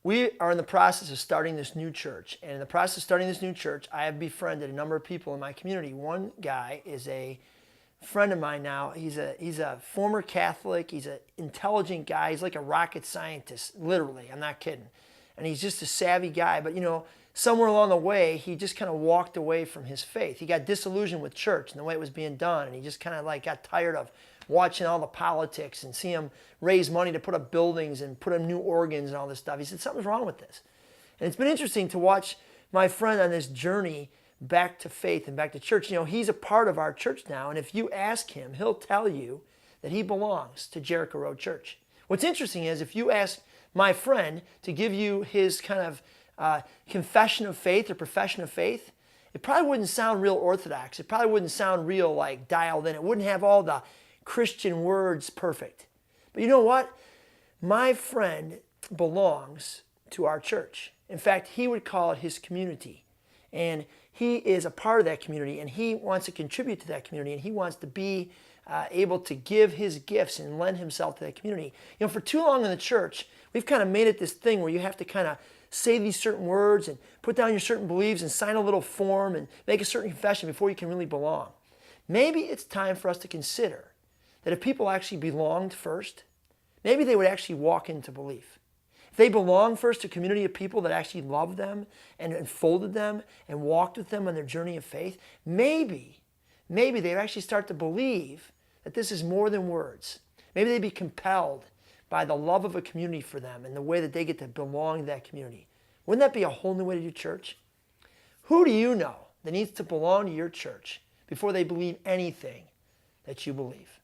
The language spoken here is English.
We are in the process of starting this new church. And in the process of starting this new church, I have befriended a number of people in my community. One guy is a friend of mine now. He's a former Catholic. He's an intelligent guy. He's like a rocket scientist, literally. I'm not kidding. And he's just a savvy guy. But, somewhere along the way, he just kind of walked away from his faith. He got disillusioned with church and the way it was being done. And he just kind of like got tired of watching all the politics and see him raise money to put up buildings and put up new organs and all this stuff. He said, something's wrong with this. And it's been interesting to watch my friend on this journey back to faith and back to church. He's a part of our church now. And if you ask him, he'll tell you that he belongs to Jericho Road Church. What's interesting is if you ask my friend to give you his kind of confession of faith or profession of faith, it probably wouldn't sound real orthodox. It probably wouldn't sound real like dialed in. It wouldn't have all the Christian words perfect. But you know what? My friend belongs to our church. In fact, he would call it his community. And he is a part of that community, and he wants to contribute to that community, and he wants to be able to give his gifts and lend himself to that community. For too long in the church, we've kind of made it this thing where you have to kind of say these certain words and put down your certain beliefs and sign a little form and make a certain confession before you can really belong. Maybe it's time for us to consider that if people actually belonged first, maybe they would actually walk into belief. If they belonged first to a community of people that actually loved them and enfolded them and walked with them on their journey of faith, maybe they'd actually start to believe that this is more than words. Maybe they'd be compelled by the love of a community for them and the way that they get to belong to that community. Wouldn't that be a whole new way to do church? Who do you know that needs to belong to your church before they believe anything that you believe?